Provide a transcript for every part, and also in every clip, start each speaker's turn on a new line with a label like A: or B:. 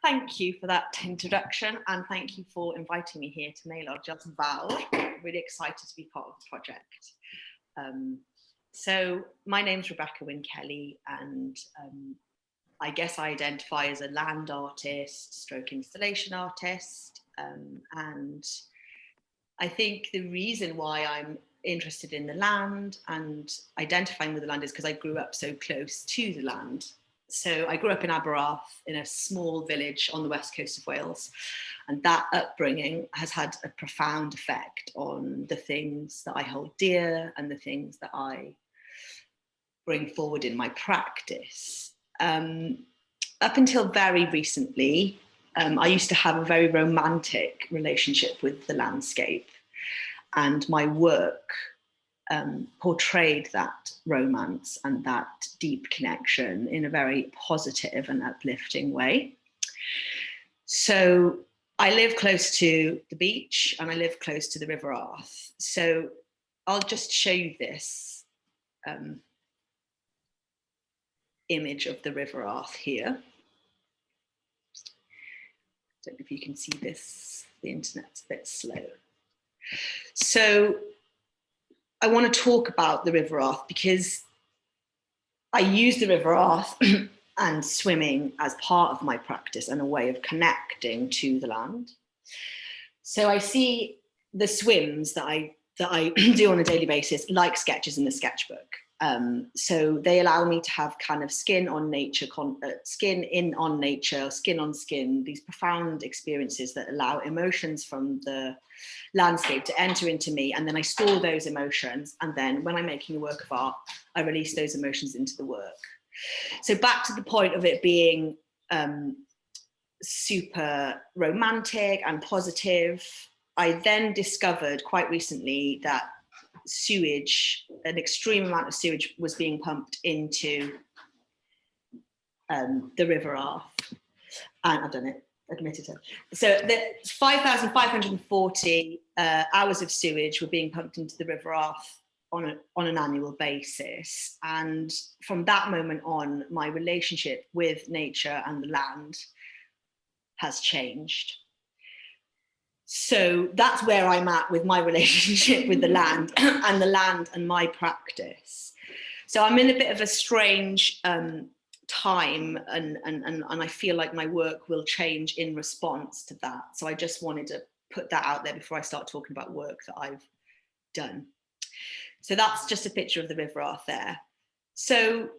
A: Thank you for that introduction, and thank you for inviting me here to Maelor. Cyd-fyw. Really excited to be part of the project. So my name's Wyn Kelly, and I guess I identify as a land artist, stroke installation artist, and I think the reason why I'm interested in the land and identifying with the land is because I grew up so close to the land. So I grew up in Aberarth, in a small village on the west coast of Wales, and that upbringing has had a profound effect on the things that I hold dear and the things that I bring forward in my practice. Up until very recently, I used to have a very romantic relationship with the landscape, and my work portrayed that romance and that deep connection in a very positive and uplifting way. So I live close to the beach and I live close to the River Arth. So I'll just show you this image of the River Arth here. Don't know if you can see this, the internet's a bit slow. So I want to talk about the River Arth because I use the River Arth and swimming as part of my practice and a way of connecting to the land. So I see the swims that I do on a daily basis like sketches in the sketchbook. So they allow me to have kind of skin on nature, skin in on nature, skin on skin, these profound experiences that allow emotions from the landscape to enter into me. And then I store those emotions. And then when I'm making a work of art, I release those emotions into the work. So back to the point of it being super romantic and positive, I then discovered quite recently that sewage, an extreme amount of sewage was being pumped into the River Arth, and I've done it, admitted it. So the 5,540 hours of sewage were being pumped into the River Arth on an annual basis, and from that moment on, my relationship with nature and the land has changed. So that's where I'm at with my relationship with the land and my practice. So I'm in a bit of a strange time and I feel like my work will change in response to that. So I just wanted to put that out there before I start talking about work that I've done. So that's just a picture of the River Arth there. So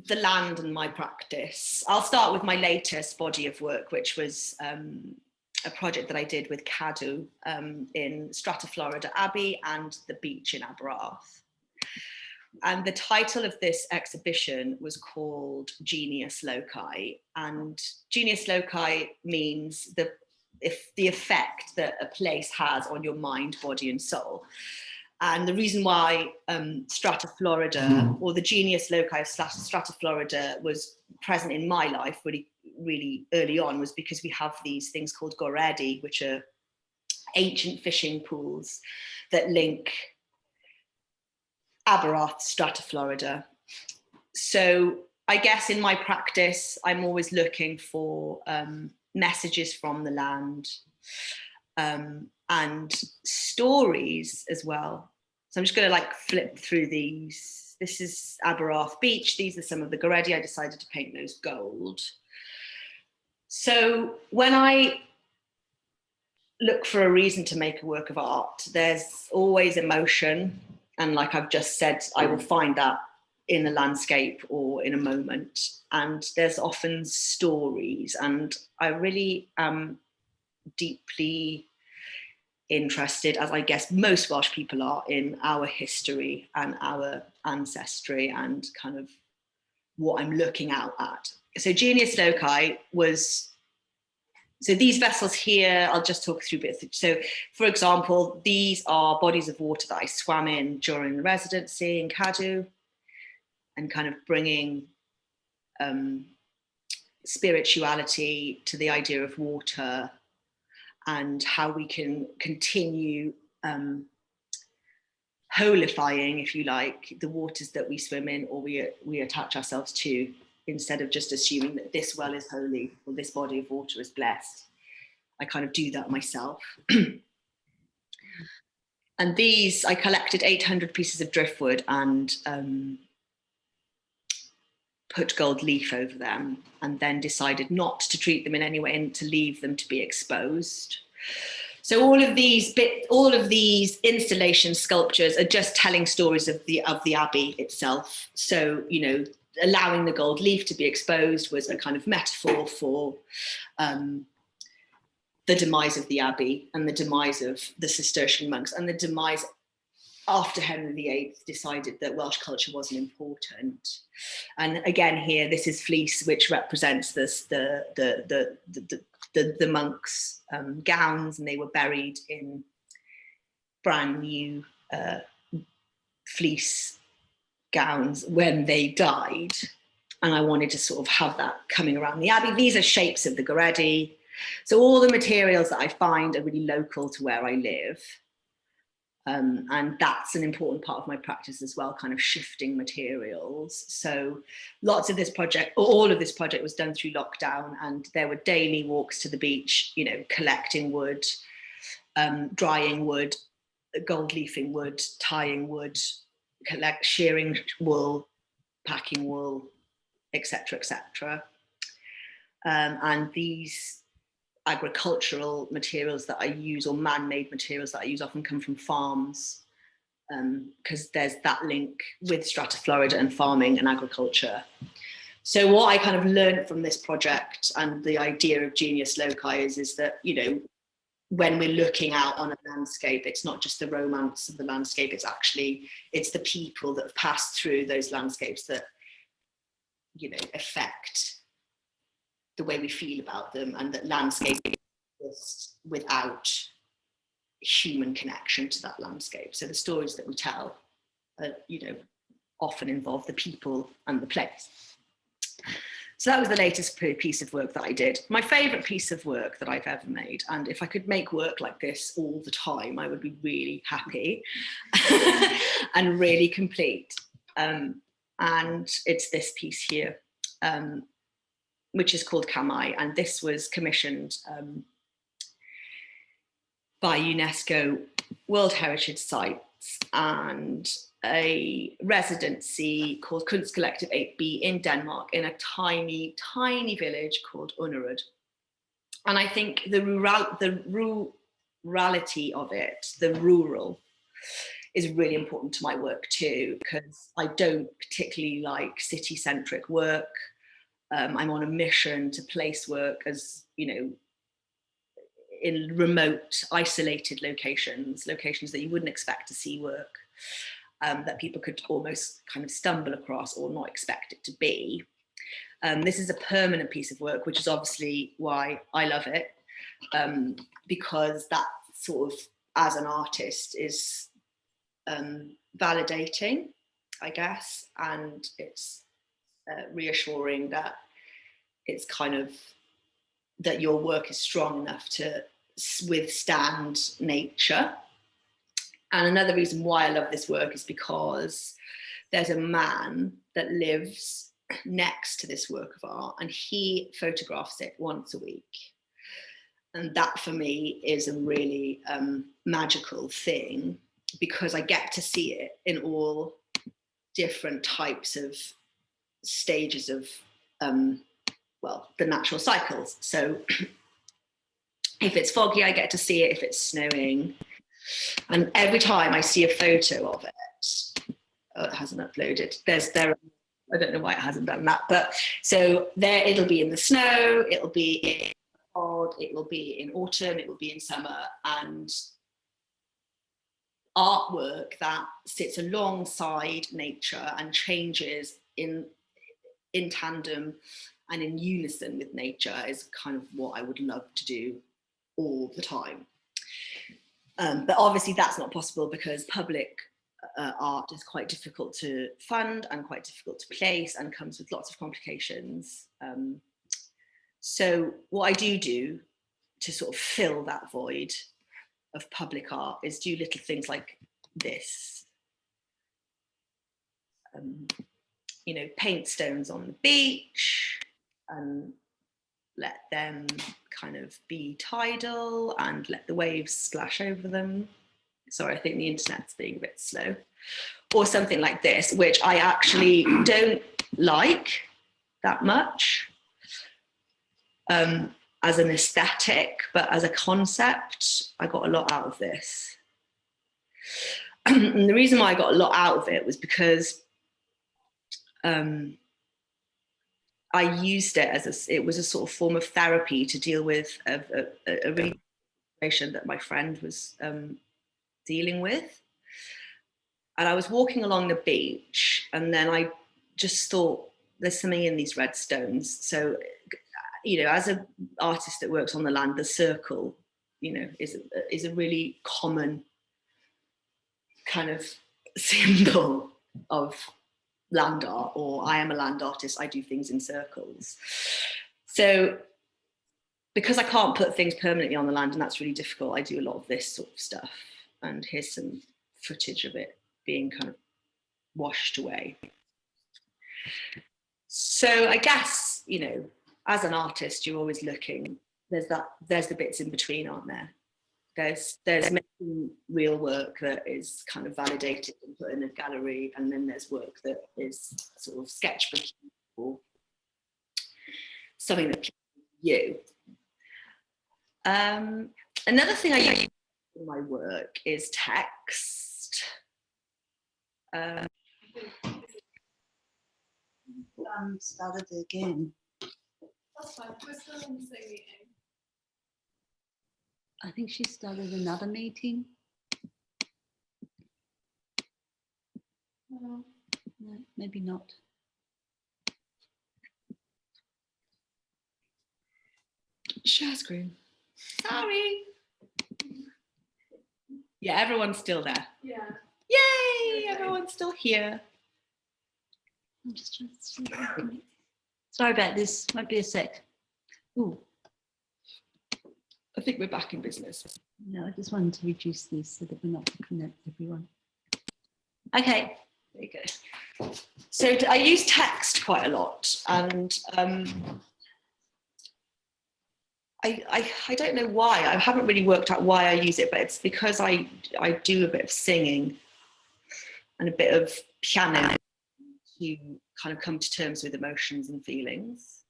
A: the land and my practice. I'll start with my latest body of work, which was a project that I did with Cadw in Florida Abbey and the beach in Aberarth. And the title of this exhibition was called Genius Loci. And Genius Loci means the effect that a place has on your mind, body and soul. And the reason why Florida, or the Genius Loci of Florida was present in my life really early on was because we have these things called gweledol, which are ancient fishing pools that link Aberarth, Florida. So I guess in my practice, I'm always looking for messages from the land and stories as well. So I'm just going to flip through these. This is Aberarth Beach. These are some of the gweledol. I decided to paint those gold. So when I look for a reason to make a work of art, there's always emotion. And like I've just said, I will find that in a landscape or in a moment. And there's often stories. And I really am deeply interested, as I guess most Welsh people are, in our history and our ancestry and kind of what I'm looking out at. So Genius Loci was, so these vessels here, I'll just talk through bits. So for example, these are bodies of water that I swam in during the residency in Cadw and kind of bringing spirituality to the idea of water and how we can continue holifying, if you like, the waters that we swim in or we attach ourselves to instead of just assuming that this well is holy or this body of water is blessed. I kind of do that myself. And these, I collected 800 pieces of driftwood and put gold leaf over them, and then decided not to treat them in any way and to leave them to be exposed. So all of these installations, sculptures are just telling stories of the abbey itself. So, you know, allowing the gold leaf to be exposed was a kind of metaphor for the demise of the abbey and the demise of the Cistercian monks, and the demise after Henry VIII decided that Welsh culture wasn't important. And again, here, this is fleece, which represents this, the monks' gowns, and they were buried in brand new fleece gowns when they died. And I wanted to sort of have that coming around the abbey. These are shapes of the gweledol. So all the materials that I find are really local to where I live. And that's an important part of my practice as well, kind of shifting materials. So lots of this project, or all of this project, was done through lockdown, and there were daily walks to the beach, you know, collecting wood, drying wood, gold leafing wood, tying wood, shearing wool, packing wool, etc., etc. And these agricultural materials that I use, or man-made materials that I use, often come from farms, because there's that link with Strata Florida and farming and agriculture. So what I kind of learned from this project and the idea of genius loci is that, you know, when we're looking out on a landscape, it's not just the romance of the landscape, it's the people that have passed through those landscapes that, you know, affect the way we feel about them, and that landscape exists without human connection to that landscape. So the stories that we tell, you know, often involve the people and the place. So that was the latest piece of work that I did. My favourite piece of work that I've ever made, and if I could make work like this all the time, I would be really happy and really complete. And it's this piece here, which is called Camau, and this was commissioned by UNESCO World Heritage Sites and a residency called Kunstkollektiv 8B in Denmark, in a tiny, tiny village called Unnerud. And I think the rurality of it, the rural, is really important to my work too, because I don't particularly like city-centric work. I'm on a mission to place work as, you know, in remote, isolated locations that you wouldn't expect to see work, that people could almost kind of stumble across or not expect it to be. This is a permanent piece of work, which is obviously why I love it, because that sort of, as an artist, is validating, I guess, and it's reassuring that it's kind of, that your work is strong enough to withstand nature. And another reason why I love this work is because there's a man that lives next to this work of art, and he photographs it once a week. And that for me is a really magical thing, because I get to see it in all different types of stages of, well, the natural cycles. So if it's foggy, I get to see it. If it's snowing, and every time I see a photo of it, oh, it hasn't uploaded. I don't know why it hasn't done that, but so there, it'll be in the snow, it'll be in fog, it will be in autumn, it will be in summer, and artwork that sits alongside nature and changes in tandem and in unison with nature is kind of what I would love to do all the time. But obviously that's not possible, because public art is quite difficult to fund and quite difficult to place and comes with lots of complications. So what I do to sort of fill that void of public art is do little things like this. you know, paint stones on the beach and let them kind of be tidal and let the waves splash over them. Sorry, I think the internet's being a bit slow. Or something like this, which I actually don't like that much as an aesthetic, but as a concept, I got a lot out of this. And the reason why I got a lot out of it was because I used it as it was a sort of form of therapy to deal with a really situation that my friend was dealing with. And I was walking along the beach, and then I just thought, there's something in these red stones. So, you know, as an artist that works on the land, the circle, you know, is a really common kind of symbol of land art, or I am a land artist, I do things in circles. So because I can't put things permanently on the land, and that's really difficult, I do a lot of this sort of stuff. And here's some footage of it being kind of washed away. So I guess, you know, as an artist, you're always looking, there's the bits in between, aren't there? There's making real work that is kind of validated and put in a gallery, and then there's work that is sort of sketchbook or something that you. Another thing I use in my work is text.
B: Started again.
C: That's fine. We're still in the same meeting.
B: I think she started another meeting. No, maybe not.
A: Share screen. Sorry. Yeah, everyone's still there.
C: Yeah.
A: Yay! Everyone's still here.
B: I'm just trying to see. Sorry about this. Might be a sec. Ooh.
A: I think we're back in business.
B: No, I just wanted to reduce this so that we're not looking at everyone. Okay.
A: There you go. So I use text quite a lot, and I don't know why. I haven't really worked out why I use it, but it's because I do a bit of singing and a bit of piano to kind of come to terms with emotions and feelings.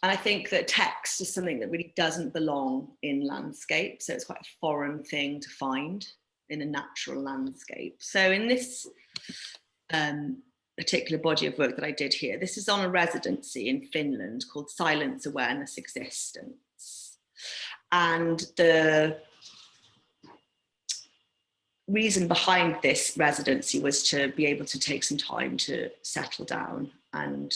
A: And I think that text is something that really doesn't belong in landscape. So it's quite a foreign thing to find in a natural landscape. So in this particular body of work that I did here, this is on a residency in Finland called Silence, Awareness, Existence. And the reason behind this residency was to be able to take some time to settle down and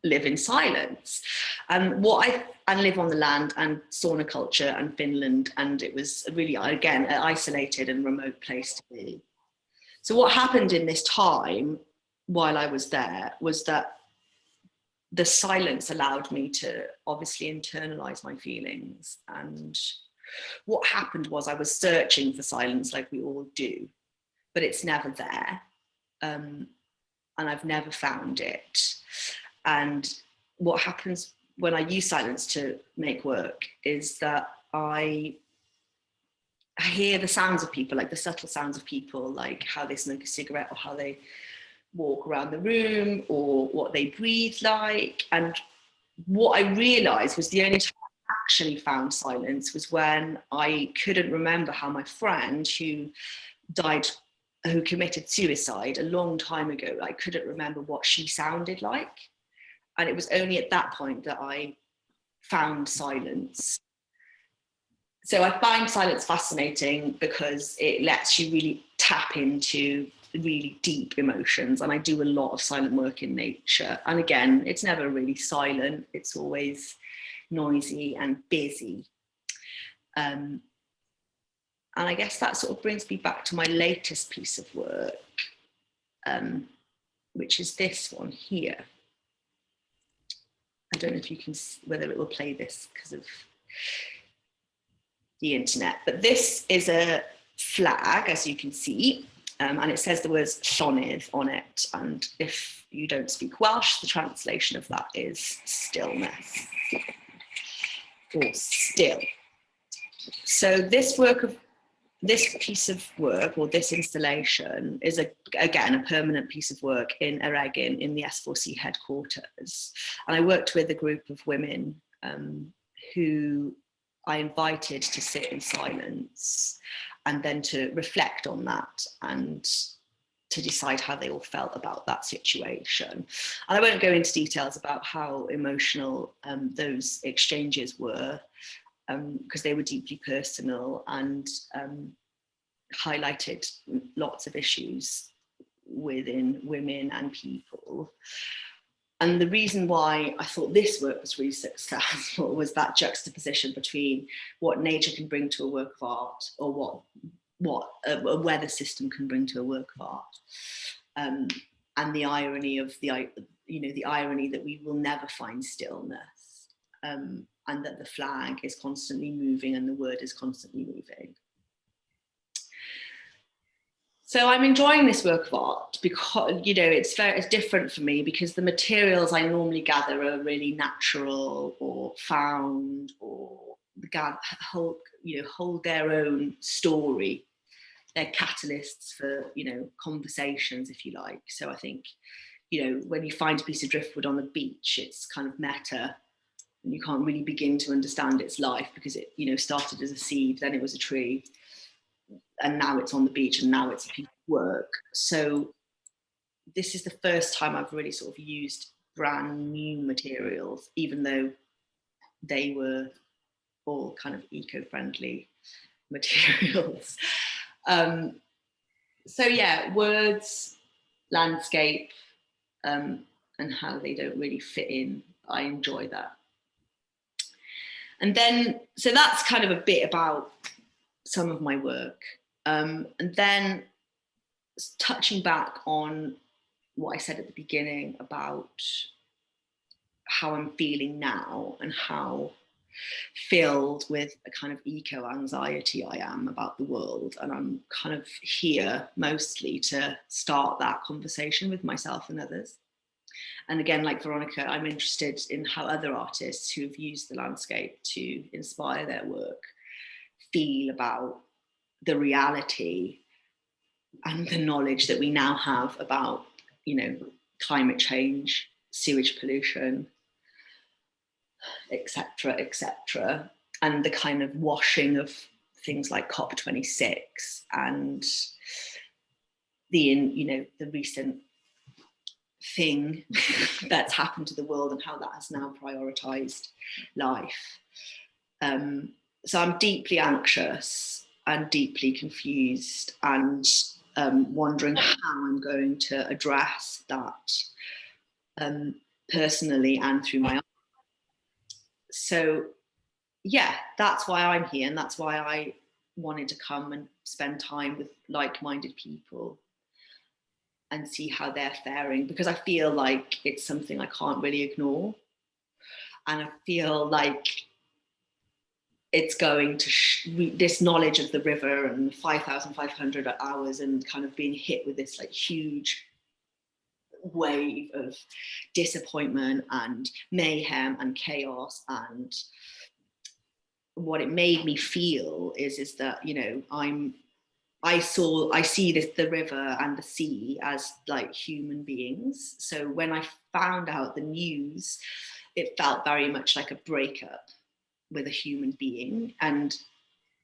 A: live in silence. And live on the land and sauna culture and Finland, and it was really, again, an isolated and remote place to be. So what happened in this time while I was there was that the silence allowed me to obviously internalize my feelings. And what happened was I was searching for silence like we all do, but it's never there. And I've never found it. And what happens when I use silence to make work is that I hear the sounds of people, like the subtle sounds of people, like how they smoke a cigarette or how they walk around the room or what they breathe like. And what I realized was the only time I actually found silence was when I couldn't remember how my friend who committed suicide a long time ago, I couldn't remember what she sounded like. And it was only at that point that I found silence. So I find silence fascinating because it lets you really tap into really deep emotions. And I do a lot of silent work in nature. And again, it's never really silent. It's always noisy and busy. And I guess that sort of brings me back to my latest piece of work, which is this one here. I don't know if you can, whether it will play this because of the internet, but this is a flag, as you can see, and it says the words llonydd on it, and if you don't speak Welsh, the translation of that is stillness or still. So this piece of work, or this installation, is again a permanent piece of work in Eregin in the S4C headquarters, and I worked with a group of women who I invited to sit in silence and then to reflect on that and to decide how they all felt about that situation. And I won't go into details about how emotional those exchanges were, because they were deeply personal and highlighted lots of issues within women and people. And the reason why I thought this work was really successful was that juxtaposition between what nature can bring to a work of art, or what a weather system can bring to a work of art, and the irony of the irony that we will never find stillness, and that the flag is constantly moving and the word is constantly moving. So I'm enjoying this work of art because, it's different for me, because the materials I normally gather are really natural or found, or hold their own story. They're catalysts for, conversations, if you like. So I think, when you find a piece of driftwood on the beach, it's kind of meta, and you can't really begin to understand its life, because it, started as a seed, then it was a tree, and now it's on the beach, and now it's a piece of work. So this is the first time I've really sort of used brand new materials, even though they were all kind of eco-friendly materials. So yeah, words, landscape, and how they don't really fit in. I enjoy that. And then, so that's kind of a bit about some of my work. And then touching back on what I said at the beginning about how I'm feeling now and how filled with a kind of eco-anxiety I am about the world. And I'm kind of here mostly to start that conversation with myself and others. And again, like Veronica, I'm interested in how other artists who have used the landscape to inspire their work feel about the reality and the knowledge that we now have about, climate change, sewage pollution, etc., etc., and the kind of washing of things like COP26 and the recent thing that's happened to the world and how that has now prioritized life. So I'm deeply anxious and deeply confused, and wondering how I'm going to address that personally and through my art. So yeah, that's why I'm here, and that's why I wanted to come and spend time with like-minded people and see how they're faring, because I feel like it's something I can't really ignore. And I feel like it's going to, this knowledge of the river and 5,500 hours and kind of being hit with this like huge wave of disappointment and mayhem and chaos, and what it made me feel is that, I see the river and the sea as like human beings. So when I found out the news, it felt very much like a breakup with a human being, and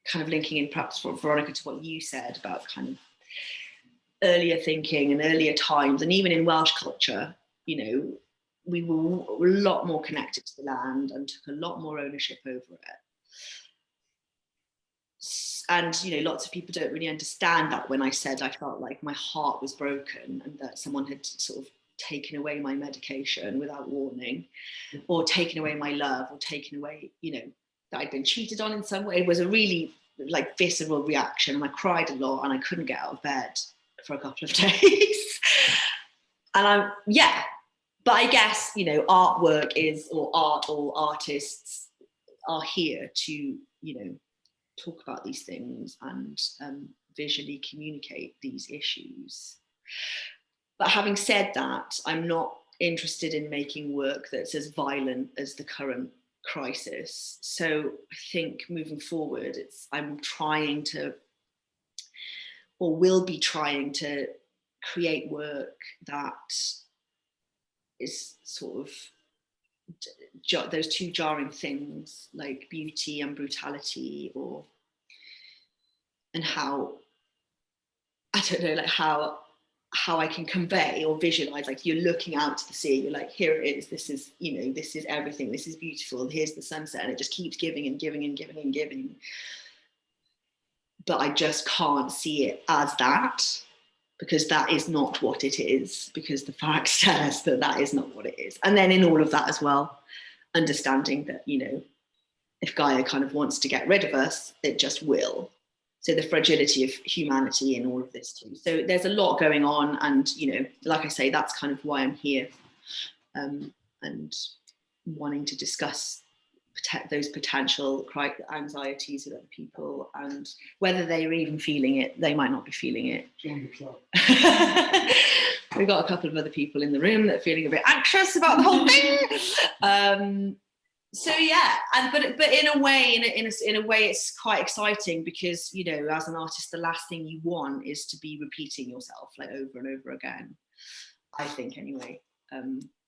A: kind of linking in perhaps for Veronica to what you said about kind of earlier thinking and earlier times, and even in Welsh culture, we were a lot more connected to the land and took a lot more ownership over it. And lots of people don't really understand that when I said I felt like my heart was broken and that someone had sort of taken away my medication without warning, or taken away my love, or taken away, that I'd been cheated on in some way. It was a really like visceral reaction, and I cried a lot, and I couldn't get out of bed for a couple of days. And but I guess, artwork is, or art or artists are here to, talk about these things and visually communicate these issues. But having said that, I'm not interested in making work that's as violent as the current crisis. So I think moving forward, I'm trying to, or will be trying to, create work that is sort of those two jarring things, like beauty and brutality, and how, I don't know, like how I can convey or visualize, like you're looking out to the sea, you're like, here it is, this is, you know, this is everything, this is beautiful, here's the sunset, and it just keeps giving and giving and giving and giving. But I just can't see it as that, because that is not what it is, because the facts tell us that that is not what it is. And then in all of that as well, understanding that, you know, if Gaia kind of wants to get rid of us, it just will. So the fragility of humanity in all of this too. So there's a lot going on, and, you know, like I say, that's kind of why I'm here, and wanting to discuss those potential anxieties with other people, and whether they're even feeling it. They might not be feeling it. We've got a couple of other people in the room that are feeling a bit anxious about the whole thing. So yeah, but in a way, in a way, it's quite exciting, because, you know, as an artist, the last thing you want is to be repeating yourself like over and over again. I think anyway.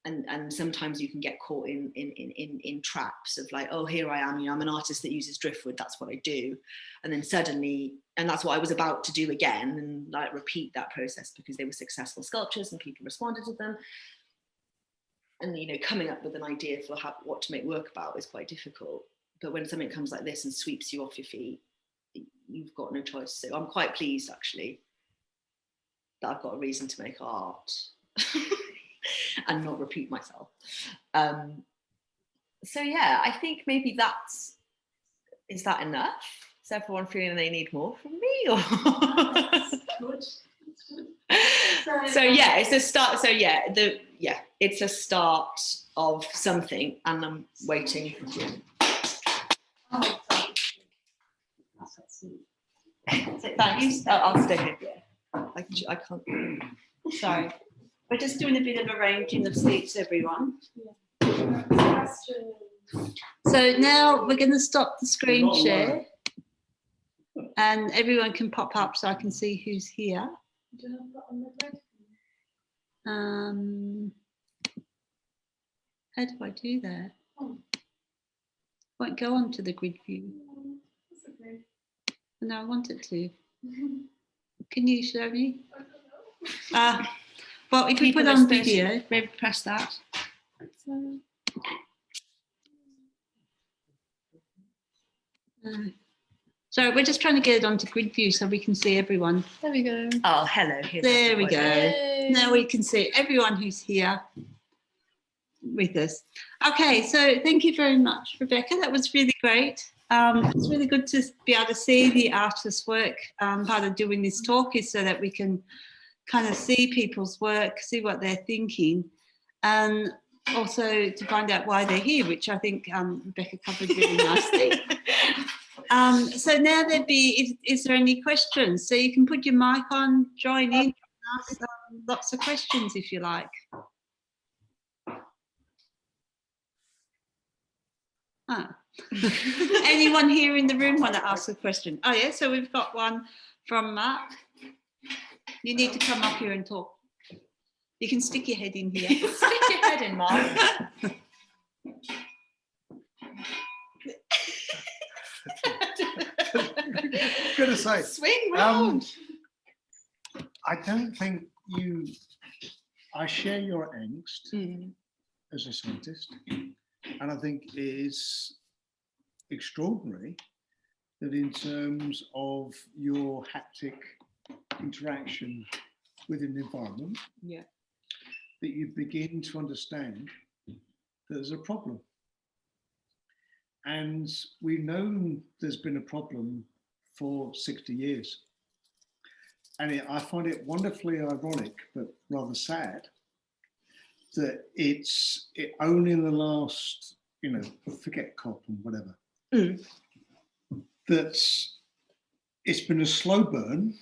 A: And sometimes you can get caught in traps of like, oh, here I am, you know, I'm an artist that uses driftwood, that's what I do. And then suddenly, and that's what I was about to do again, and like repeat that process because they were successful sculptures and people responded to them. And, you know, coming up with an idea for what to make work about is quite difficult. But when something comes like this and sweeps you off your feet, you've got no choice. So I'm quite pleased, actually, that I've got a reason to make art. And not repeat myself. So yeah, I think maybe is that enough? Is everyone feeling they need more from me? Or? So yeah, it's a start. So yeah, it's a start of something, and I'm waiting for you.
B: Oh,
A: Thanks. I'll stay here. Yeah. I can't.
B: sorry. We're just doing a bit of arranging of seats, everyone. So now we're going to stop the screen share, and everyone can pop up so I can see who's here. How do I do that? Won't go on to the grid view. No, I want it to. Can you show me? Well, if we put on video,
A: maybe press that.
B: So we're just trying to get it onto grid view so we can see everyone.
C: There we go.
A: Oh, hello.
B: There we go.
C: Yay.
B: Now we can see everyone who's here with us. Okay, so thank you very much, Rebecca. That was really great. It's really good to be able to see the artist's work. Part of doing this talk is so that we can kind of see people's work, see what they're thinking, and also to find out why they're here, which I think Rebecca covered really nicely. So now is there any questions? So you can put your mic on, join in, and ask lots of questions if you like. Anyone here in the room want to ask a question? Oh yeah, so we've got one from Mark. You need to come up here and talk. You can stick your head in here.
A: Stick your head in, Mark.
D: Gonna say,
A: swing round.
D: I don't think I share your angst as a scientist, and I think it is extraordinary that in terms of your haptic interaction with an environment, that you begin to understand that there's a problem. And we've known there's been a problem for 60 years. And I find it wonderfully ironic, but rather sad, that it's only in the last, forget COP and whatever, that it's been a slow burn.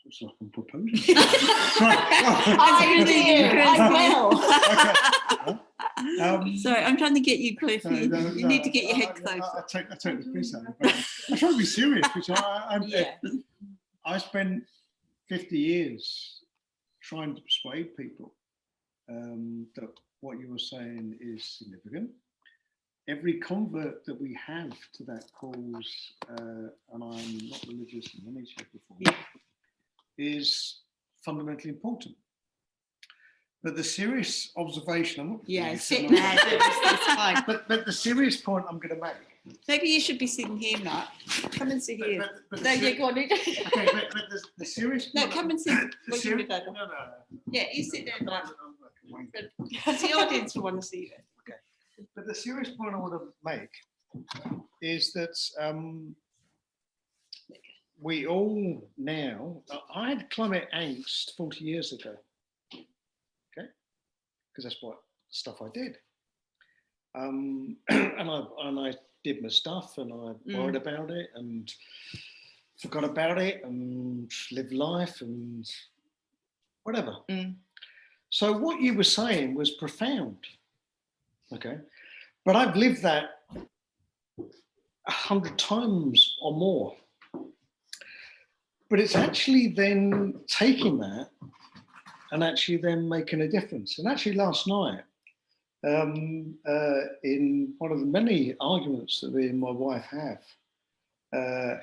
D: It's like I'm proposing.
A: I will.
B: Sorry, I'm trying to get you close. You need to get your head close.
D: I take the piece out. I'm trying to be serious, which I spent 50 years trying to persuade people that what you were saying is significant. Every convert that we have to that cause, and I'm not religious in any shape or form, is fundamentally important. But the serious observation, I'm not
A: sit there, it's fine.
D: but the serious point I'm going to make.
B: Maybe you should be sitting here, Mark. Come and sit here.
D: But
B: No, you go on.
D: okay, but the serious
B: No,
D: point.
B: come and sit.
D: No.
B: Yeah, you sit there, Mark. Because the audience will want to see you.
D: Okay. But the serious point I want to make is that we all now, I had climate angst 40 years ago, okay? Because that's what stuff I did. And I did my stuff and I worried about it and forgot about it and lived life and whatever. So what you were saying was profound, okay? But I've lived that 100 times or more. But it's actually then taking that and actually then making a difference. And actually last night, in one of the many arguments that me and my wife have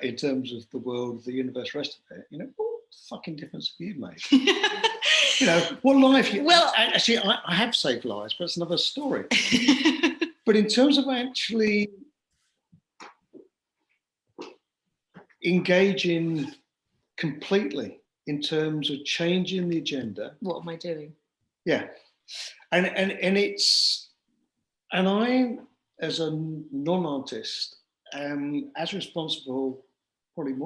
D: in terms of the world, the universe, the rest of it, you know, what fucking difference have you made? You know, what life you... Well, actually, I have saved lives, but it's another story. But in terms of actually engaging completely in terms of changing the agenda.
A: What am I doing?
D: Yeah. And it's, and I, as a non-artist, am as responsible, probably more